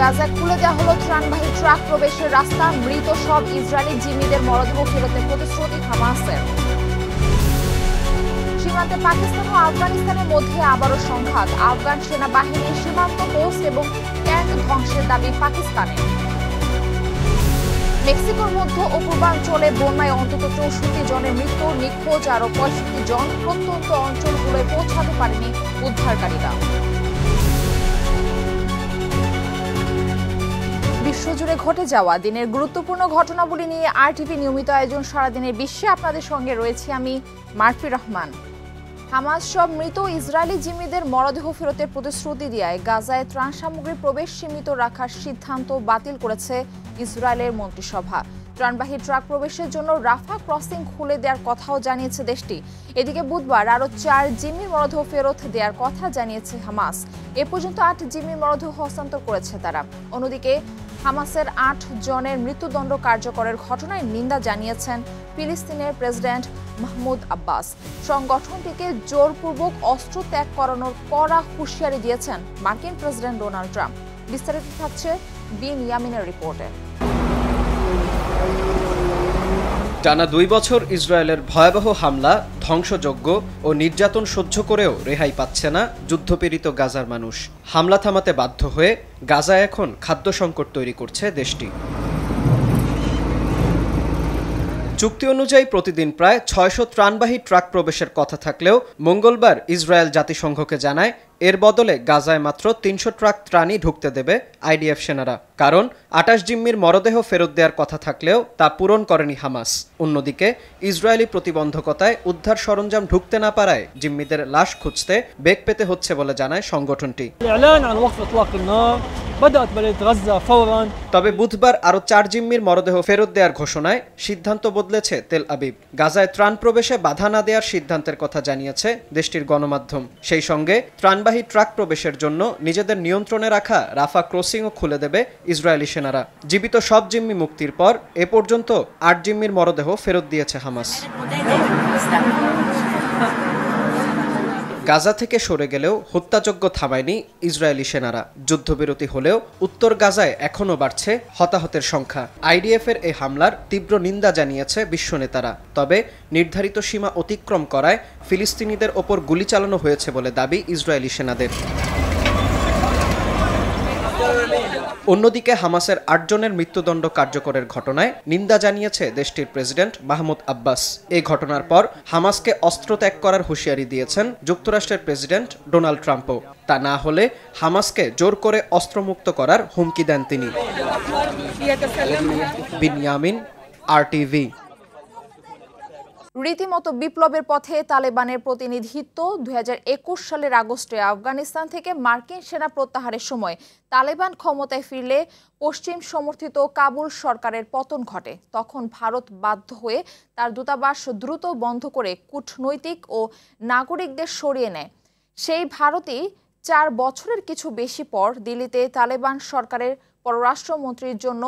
গাজা খুলে দেওয়া হলো ত্রাণবাহী ট্রাক প্রবেশের রাস্তা। মৃত সব ইসরায়েলি জিম্মিদের মরদেহ ফেরতের প্রতিশ্রুতি হামাসের। সীমান্তে পাকিস্তান ও আফগানিস্তানের মধ্যে আবারও সংঘাত। আফগান সেনাবাহিনীর সীমান্ত পোস্ট এবং ট্যাঙ্ক ধ্বংসের দাবি পাকিস্তানের। মেক্সিকোর মধ্য ও পূর্বাঞ্চলে বন্যায় অন্তত ৬৪ জনের মৃত্যু, নিখোঁজ আরও ৬৫ জন। প্রত্যন্ত অঞ্চলগুলোয় পৌঁছাতে পারেনি উদ্ধারকারীরা। বিশ্বজুড়ে ঘটে যাওয়া দিনের গুরুত্বপূর্ণ ঘটনাবলী নিয়ে RTV নিয়মিত আয়োজন সারাদিনের বিশ্বে আপনাদের সঙ্গে রয়েছি আমি মারফি রহমান। হামাস সব মৃত ইসরায়েলি জিম্মিদের মরদেহ ফেরতের প্রতিশ্রুতি দেওয়ায় গাজায় ত্রাণ সামগ্রী প্রবেশ সীমিত রাখার সিদ্ধান্ত বাতিল করেছে ইসরায়েলের মন্ত্রিসভা। ত্রাণবাহী ট্রাক প্রবেশের জন্য রাফা ক্রসিং খুলে দেওয়ার কথাও জানিয়েছে দেশটি। এদিকে বুধবার আরও ৪ জিম্মির মরদেহ ফেরত দেওয়ার কথা জানিয়েছে হামাস। এ পর্যন্ত ৮ জিম্মির মরদেহ হস্তান্তর করেছে তারা। অন্যদিকে হামাসের ৮ জনের মৃত্যুদণ্ড কার্যকরের ঘটনায় নিন্দা জানিয়েছেন ফিলিস্তিনের প্রেসিডেন্ট মাহমুদ আব্বাস। সংগঠনটিকে জোরপূর্বক অস্ত্র ত্যাগ করানোর কড়া হুঁশিয়ারি দিয়েছেন মার্কিন প্রেসিডেন্ট ডোনাল্ড ট্রাম্প। বিস্তারিত থাকছে বিনয়ামিনের রিপোর্টে। টানা ২ বছর ইসরায়েলের ভয়াবহ হামলা, ধ্বংসযজ্ঞ ও নির্যাতন সহ্য করেও রেহাই পাচ্ছে না যুদ্ধপীড়িত গাজার মানুষ। হামলা থামাতে বাধ্য হয়ে গাজা এখন খাদ্য সংকট তৈরি করছে দেশটি। চুক্তি অনুযায়ী প্রতিদিন প্রায় ৬০০ ত্রাণবাহী ট্রাক প্রবেশের কথা থাকলেও মঙ্গলবার ইসরায়েল জাতিসংঘকে জানায় এর বদলে গাজায় মাত্র ৩০০ ট্রাক ত্রাণই ঢুকতে দেবে IDF সেনারা। কারণ ২৮ জিম্মির মরদেহ ফেরত দেওয়ার কথা থাকলেও তা পূরণ করেনি হামাস। অন্যদিকে ইসরায়েলি প্রতিবন্ধকতায় উদ্ধার সরঞ্জাম ঢুকতে না পারায় জিম্মিদের লাশ খুঁজতে বেগ পেতে হচ্ছে বলে জানায় সংগঠনটি। তবে বুধবার আরও ৪ জিম্মির মরদেহ ফেরত দেওয়ার ঘোষণায় সিদ্ধান্ত বদলেছে তেল আবিব। গাজায় ত্রাণ প্রবেশে বাধা না দেওয়ার সিদ্ধান্তের কথা জানিয়েছে দেশটির গণমাধ্যম। সেই সঙ্গে ত্রাণবাহী ট্রাক প্রবেশের জন্য নিজেদের নিয়ন্ত্রণে রাখা রাফা ক্রসিংও খুলে দেবে ইসরায়েলি সেনারা। জীবিত সব জিম্মি মুক্তির পর এ পর্যন্ত ৮ জিম্মির মরদেহ ফেরত দিয়েছে হামাস। গাজা থেকে সরে গেলেও হত্যাযজ্ঞ থামায়নি ইসরায়েলি সেনারা। যুদ্ধবিরতি হলেও উত্তর গাজায় এখনও বাড়ছে হতাহতের সংখ্যা। IDF-এর এই হামলার তীব্র নিন্দা জানিয়েছে বিশ্ব নেতারা। তবে নির্ধারিত সীমা অতিক্রম করায় ফিলিস্তিনিদের ওপর গুলি চালানো হয়েছে বলে দাবি ইসরায়েলি সেনাদের। অন্যদিকে হামাসের ৮ জনের মৃত্যুদণ্ড কার্যকরের ঘটনায় নিন্দা জানিয়েছে দেশটির প্রেসিডেন্ট মাহমুদ আব্বাস। এই ঘটনার পর হামাসকে অস্ত্র ত্যাগ করার হুঁশিয়ারি দিয়েছেন যুক্তরাষ্ট্রের প্রেসিডেন্ট ডোনাল্ড ট্রাম্পও। তা না হলে হামাসকে জোর করে অস্ত্রমুক্ত করার হুমকি দেন তিনি। বিনয়ামিন, RTV। রীতিমতো বিপ্লবের পথে তালেবানের প্রতিনিধিত্ব। ২০২১ সালের আগস্টে আফগানিস্তান থেকে মার্কিন সেনা প্রত্যাহারের সময় তালেবান ক্ষমতায় ফিরলে পশ্চিম সমর্থিত কাবুল সরকারের পতন ঘটে। তখন ভারত বাধ্য হয়ে তার দূতাবাস দ্রুত বন্ধ করে কূটনৈতিক ও নাগরিকদের সরিয়ে নেয়। সেই ভারতই ৪ বছরের কিছু বেশি পর দিল্লিতে তালেবান সরকারের পররাষ্ট্রমন্ত্রীর জন্য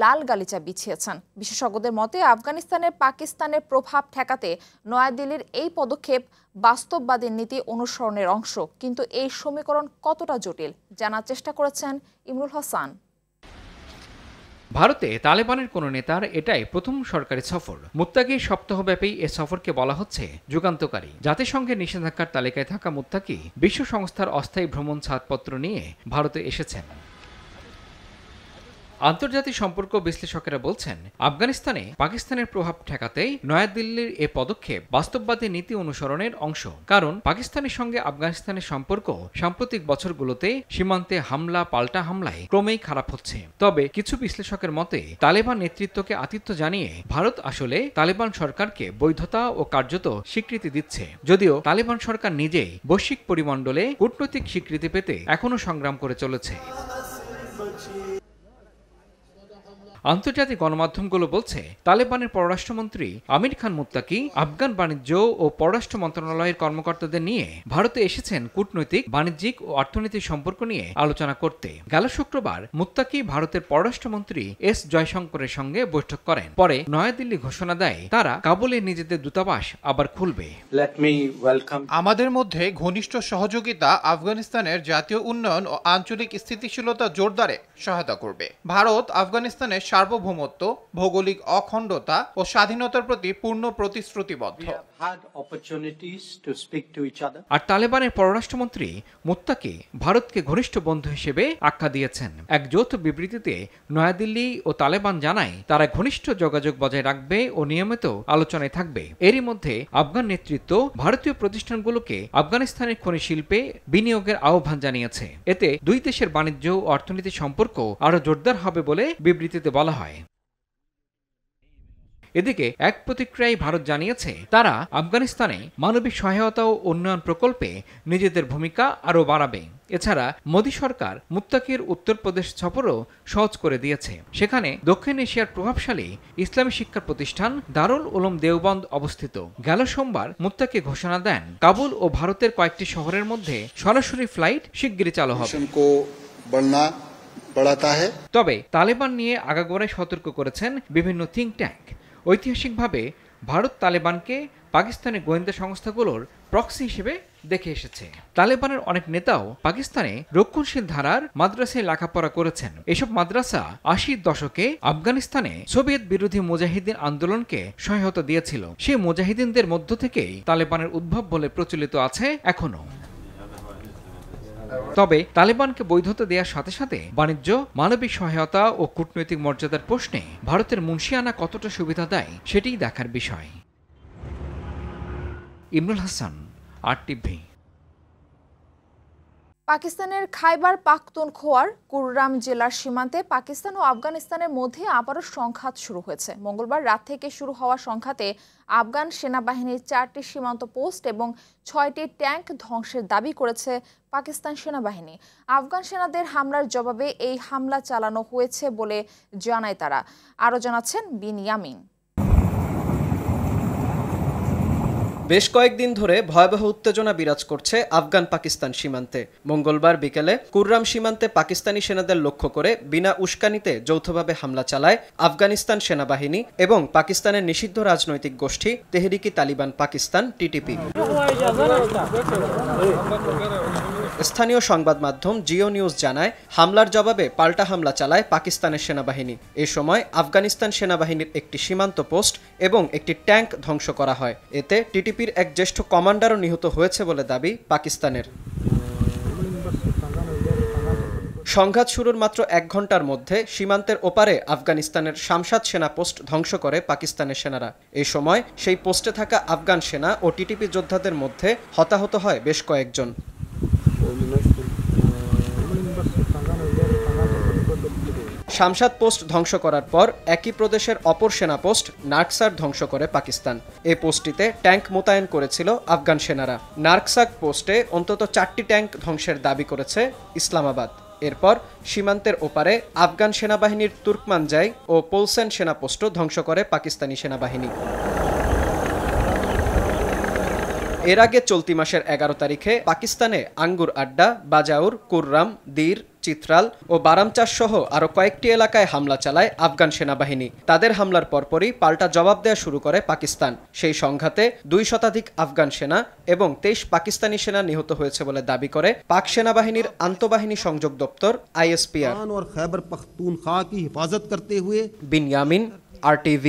লাল গালিচা বিছিয়েছেন। বিশেষজ্ঞদের মতে আফগানিস্তানের পাকিস্তানের প্রভাব ঠেকাতে নয়াদিল্লির এই পদক্ষেপ বাস্তববাদী নীতি অনুসরণের অংশ। কিন্তু এই সমীকরণ কতটা জটিল জানার চেষ্টা করেছেন ইমরুল হাসান। ভারতে তালেবানের কোনো নেতার এটাই প্রথম সরকারি সফর। মুত্তাকি সপ্তাহব্যাপী এ সফরকে বলা হচ্ছে যুগান্তকারী। জাতিসংঘের নিষেধাজ্ঞার তালিকায় থাকা মুত্তাকি বিশ্ব সংস্থার অস্থায়ী ভ্রমণ ছাড়পত্র নিয়ে ভারতে এসেছেন। আন্তর্জাতিক সম্পর্ক বিশ্লেষকেরা বলছেন আফগানিস্তানে পাকিস্তানের প্রভাব ঠেকাতেই নয়াদিল্লির এ পদক্ষেপ বাস্তববাদী নীতি অনুসরণের অংশ। কারণ পাকিস্তানের সঙ্গে আফগানিস্তানের সম্পর্ক সাম্প্রতিক বছরগুলোতে সীমান্তে হামলা পাল্টা হামলায় ক্রমেই খারাপ হচ্ছে। তবে কিছু বিশ্লেষকের মতে তালেবান নেতৃত্বকে আতিথ্য জানিয়ে ভারত আসলে তালেবান সরকারকে বৈধতা ও কার্যত স্বীকৃতি দিচ্ছে। যদিও তালেবান সরকার নিজেই বৈশ্বিক পরিমণ্ডলে কূটনৈতিক স্বীকৃতি পেতে এখনও সংগ্রাম করে চলেছে। আন্তর্জাতিক গণমাধ্যমগুলো বলছে, তালেবানের পররাষ্ট্রমন্ত্রী আমির খান মুত্তাকি আফগান বাণিজ্য ও পররাষ্ট্র মন্ত্রণালয়ের কর্মকর্তাদের নিয়ে ভারতে এসেছেন কূটনৈতিক, বাণিজ্যিক ও অর্থনৈতিক সম্পর্ক নিয়ে আলোচনা করতে। গেল শুক্রবার মুত্তাকি ভারতের পররাষ্ট্রমন্ত্রী এস জয়শঙ্করের সঙ্গে বৈঠক করেন। পরে নয়াদিল্লি ঘোষণা দেয় তারা কাবুলে নিজেদের দূতাবাস আবার খুলবে। আমাদের মধ্যে ঘনিষ্ঠ সহযোগিতা আফগানিস্তানের জাতীয় উন্নয়ন ও আঞ্চলিক স্থিতিশীলতা জোরদারে সহায়তা করবে। ভারত আফগানিস্তানের সার্বভৌমত্ব, ভৌগোলিক অখণ্ডতা ও স্বাধীনতার প্রতি পূর্ণ প্রতিশ্রুতিবদ্ধ। আর তালেবানের পররাষ্ট্রমন্ত্রী মুত্তাকি ভারতকে ঘনিষ্ঠ বন্ধু হিসেবে আখ্যা দিয়েছেন। এক যৌথ বিবৃতিতে নয়াদিল্লি ও তালেবান জানায় তারা ঘনিষ্ঠ যোগাযোগ বজায় রাখবে ও নিয়মিত আলোচনায় থাকবে। এরই মধ্যে আফগান নেতৃত্ব ভারতীয় প্রতিষ্ঠানগুলোকে আফগানিস্তানের খনি শিল্পে বিনিয়োগের আহ্বান জানিয়েছে। এতে দুই দেশের বাণিজ্য ও অর্থনৈতিক সম্পর্ক আরও জোরদার হবে বলে বিবৃতিতে বলা হয়। এদিকে এক প্রতিক্রিয়ায় ভারত জানিয়েছে তারা আফগানিস্তানে মানবিক সহায়তা ও উন্নয়ন প্রকল্পে নিজেদের ভূমিকা আরও বাড়াবে। এছাড়া মোদী সরকার মুত্তাকির উত্তরপ্রদেশ সফরও সহজ করে দিয়েছে। সেখানে দক্ষিণ এশিয়ার প্রভাবশালী ইসলামী শিক্ষা প্রতিষ্ঠান দারুল উলুম দেওবন্দ অবস্থিত। গেল সোমবার মুত্তাকি ঘোষণা দেন কাবুল ও ভারতের কয়েকটি শহরের মধ্যে সরাসরি ফ্লাইট শিগগিরই চালু হবে। তবে তালেবান নিয়ে আগাগোড়ায় সতর্ক করেছেন বিভিন্ন থিঙ্ক ট্যাঙ্ক। ঐতিহাসিকভাবে ভারত তালেবানকে পাকিস্তানের গোয়েন্দা সংস্থাগুলোর প্রক্সি হিসেবে দেখে এসেছে। তালেবানের অনেক নেতাও পাকিস্তানে রক্ষণশীল ধারার মাদ্রাসায় লেখাপড়া করেছেন। এসব মাদ্রাসা ৮০ দশকে আফগানিস্তানে সোভিয়েত বিরোধী মুজাহিদিন আন্দোলনকে সহায়তা দিয়েছিল। সেই মুজাহিদিনদের মধ্য থেকেই তালেবানের উদ্ভব বলে প্রচলিত আছে এখনো। তবে তালেবানকে বৈধতা দেওয়ার সাথে সাথে বাণিজ্য, মানবিক সহায়তা ও কূটনৈতিক মর্যাদার প্রশ্নে ভারতের মুন্সিয়ানা কতটা সুবিধা দেয় সেটিই দেখার বিষয়। ইমরুল হাসান, RTV। পাকিস্তানের খাইবার পাখতুনখোয়ার কুররাম জেলার সীমান্তে পাকিস্তান ও আফগানিস্তানের মধ্যে আবারও সংঘাত শুরু হয়েছে। মঙ্গলবার রাত থেকে শুরু হওয়া সংঘাতে আফগান সেনাবাহিনীর 4টি সীমান্ত পোস্ট এবং 6টি ট্যাঙ্ক ধ্বংসের দাবি করেছে পাকিস্তান সেনাবাহিনী। আফগান সেনাদের হামলার জবাবে এই হামলা চালানো হয়েছে বলে জানায় তারা। আরও জানাচ্ছেন বিনিয়ামিন। বেশ কয়েকদিন ধরে ভয়াবহ উত্তেজনা বিরাজ করছে আফগান পাকিস্তান সীমান্তে। মঙ্গলবার বিকেলে কুররাম সীমান্তে পাকিস্তানি সেনাদের লক্ষ্য করে বিনা উস্কানিতে যৌথভাবে হামলা চালায় আফগানিস্তান সেনাবাহিনী এবং পাকিস্তানের নিষিদ্ধ রাজনৈতিক গোষ্ঠী তেহরিকি তালিবান পাকিস্তান TTP। স্থানীয় সংবাদ মাধ্যম জিও নিউজ জানায় হামলার জবাবে পাল্টা হামলা চালায় পাকিস্তানের সেনাবাহিনী। এ সময় আফগানিস্তান সেনাবাহিনীর একটি সীমান্ত পোস্ট এবং একটি ট্যাঙ্ক ধ্বংস করা হয়। এতে TTPর এক জ্যেষ্ঠ কমান্ডারও নিহত হয়েছে বলে দাবি পাকিস্তানের। সংঘাত শুরুর মাত্র 1 ঘন্টার মধ্যে সীমান্তের ওপারে আফগানিস্তানের শামশাদ সেনা পোস্ট ধ্বংস করে পাকিস্তানের সেনারা। এই সময় সেই পোস্টে থাকা আফগান সেনা ও TTP যোদ্ধাদের মধ্যে হতাহত হয় বেশ কয়েকজন। শামশাদ পোস্ট ধ্বংস করার পর একই প্রদেশের অপর সেনা পোস্ট নার্কসার ধ্বংস করে পাকিস্তান। এই পোস্টটিতে ট্যাঙ্ক মোতায়েন করেছিল আফগান সেনারা। নার্কসাক পোস্টে অন্তত 4টি ট্যাঙ্ক ধ্বংসের দাবি করেছে ইসলামাবাদ। এরপর সীমান্তের ওপারে আফগান সেনাবাহিনীর তুর্কমানজাই ও পোলসেন সেনা পোস্টও ধ্বংস করে পাকিস্তানি সেনাবাহিনী। এর আগে চলতি মাসের 11 তারিখে পাকিস্তানে আঙ্গুর আড্ডা, বাজাউর, কুররাম, দীর, চিত্রাল ও বারামচার সহ আরও কয়েকটি এলাকায় হামলা চালায় আফগান সেনাবাহিনী। তাদের হামলার পরপরই পাল্টা জবাব দেওয়া শুরু করে পাকিস্তান। সেই সংঘাতে 2 শতাধিক আফগান সেনা এবং 23 পাকিস্তানি সেনা নিহত হয়েছে বলে দাবি করে পাক সেনাবাহিনীর আন্তঃবাহিনী সংযোগ দপ্তর ISPR। বিনিয়ামিন, RTV।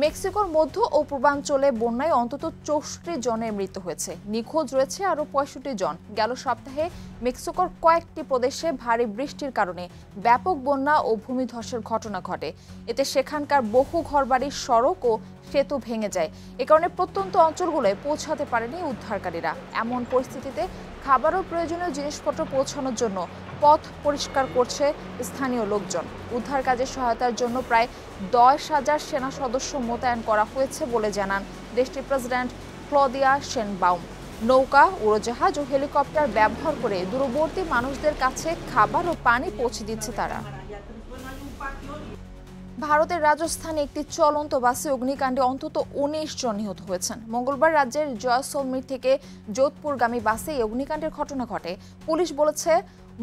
মেক্সিকোর মধ্য ও পূর্বাঞ্চলে বন্যায় অন্তত 64 জনের মৃত্যু হয়েছে। নিখোঁজ রয়েছে আরও 65 জন। গেল সপ্তাহে মেক্সিকোর কয়েকটি প্রদেশে ভারী বৃষ্টির কারণে ব্যাপক বন্যা ও ভূমিধসের ঘটনা ঘটে। এতে সেখানকার বহু ঘরবাড়ির সড়ক ও সেতু ভেঙে যায়। এ কারণে প্রত্যন্ত অঞ্চলগুলোয় পৌঁছাতে পারেনি উদ্ধারকারীরা। এমন পরিস্থিতিতে খাবার ও প্রয়োজনীয় জিনিসপত্র পৌঁছানোর জন্য পথ পরিষ্কার করছে স্থানীয় লোকজন। উদ্ধার কাজে সহায়তার জন্য প্রায় 10,000 সেনা সদস্য মোতায়েন করা হয়েছে বলে জানান দেশটির প্রেসিডেন্ট ক্লদিয়া শেনবাউম। নৌকা, উড়োজাহাজ ও হেলিকপ্টার ব্যবহার করে দূরবর্তী মানুষদের কাছে খাবার ও পানি পৌঁছে দিচ্ছে তারা। ভারতের রাজস্থানে একটি চলন্ত বাসে অগ্নিকাণ্ডে অন্তত ১৯ জন নিহত হয়েছেন। মঙ্গলবার রাজ্যের জয়সলমীর থেকে যোধপুরগামী বাসে এই অগ্নিকাণ্ডের ঘটনা ঘটে। পুলিশ বলেছে,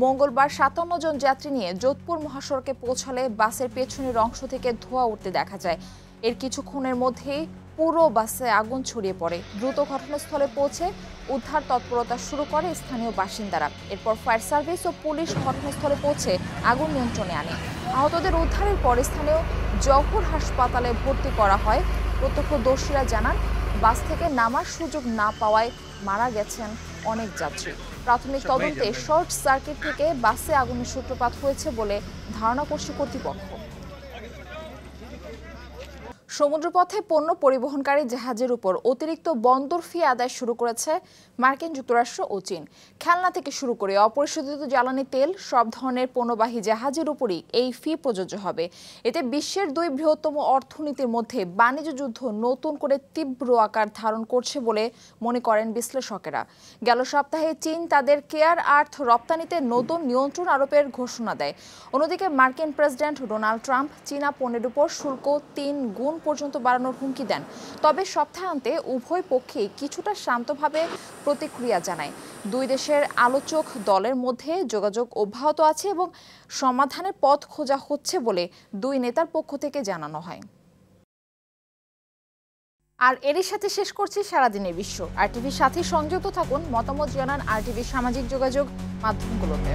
মঙ্গলবার ৫৭ জন যাত্রী নিয়ে যোধপুর মহাসড়কে পৌঁছালে বাসের পেছনের অংশ থেকে ধোঁয়া উঠতে দেখা যায়। এর কিছুক্ষণের মধ্যেই পুরো বাসে আগুন ছড়িয়ে পড়ে। দ্রুত ঘটনাস্থলে পৌঁছে উদ্ধার তৎপরতা শুরু করে স্থানীয় বাসিন্দারা। এরপর ফায়ার সার্ভিস ও পুলিশ ঘটনাস্থলে পৌঁছে আগুন নিয়ন্ত্রণে আনে। আহতদের উদ্ধারের পর স্থানীয় জওহর হাসপাতালে ভর্তি করা হয়। প্রত্যক্ষদর্শীরা জানান, বাস থেকে নামার সুযোগ না পাওয়ায় মারা গেছেন অনেক যাত্রী। প্রাথমিক তদন্তে শর্ট সার্কিট থেকে বাসে আগুনের সূত্রপাত হয়েছে বলে ধারণা করছে কর্তৃপক্ষ। সমুদ্রপথে পণ্য পরিবহনকারী জাহাজের উপর অতিরিক্ত বন্দর ফি আদায় শুরু করেছে মার্কিন যুক্তরাষ্ট্র ও চীন। খেলনা থেকে শুরু করে অপরিশোধিত জ্বালানি তেল সব ধরনের পণ্যবাহী জাহাজের উপরই এই ফি প্রযোজ্য হবে। এতে বিশ্বের দুই বৃহত্তম অর্থনীতির মধ্যে বাণিজ্য যুদ্ধ নতুন করে তীব্র আকার ধারণ করছে বলে মনে করেন বিশ্লেষকেরা। গেল সপ্তাহে চীন তাদের কেয়ার আর্থ রপ্তানিতে নতুন নিয়ন্ত্রণ আরোপের ঘোষণা দেয়। অন্যদিকে মার্কিন প্রেসিডেন্ট ডোনাল্ড ট্রাম্প চীনা পণ্যের উপর শুল্ক ৩ গুণ পর্যন্ত বাড়ানোর হুমকি দেন। তবে সপ্তাহান্তে উভয় পক্ষেই কিছুটা শান্তভাবে প্রতিক্রিয়া জানায়। দুই দেশের আলোচক দলের মধ্যে যোগাযোগ অব্যাহত আছে এবং সমাধানের পথ খোঁজা হচ্ছে বলে দুই নেতার পক্ষ থেকে জানানো হয়। আর এরই সাথে শেষ করছি সারাদিনের বিশ্ব। RTV সাথে সংযুক্ত থাকুন, মতামত জানান RTV সামাজিক যোগাযোগ মাধ্যমগুলোতে।